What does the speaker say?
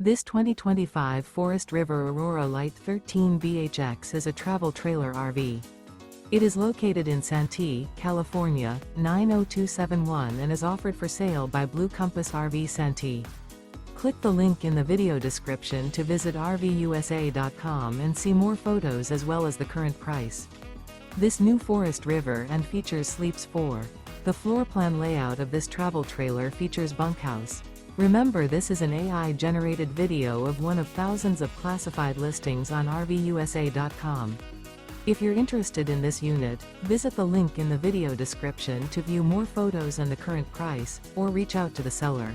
This 2025 Forest River Aurora Light 13 BHX is a travel trailer RV. It is located in Santee, California, 90271 and is offered for sale by Blue Compass RV Santee. Click the link in the video description to visit RVUSA.com and see more photos as well as the current price. This new Forest River and features sleeps 4. The floor plan layout of this travel trailer features bunkhouse. Remember, this is an AI-generated video of one of thousands of classified listings on RVUSA.com. If you're interested in this unit, visit the link in the video description to view more photos and the current price, or reach out to the seller.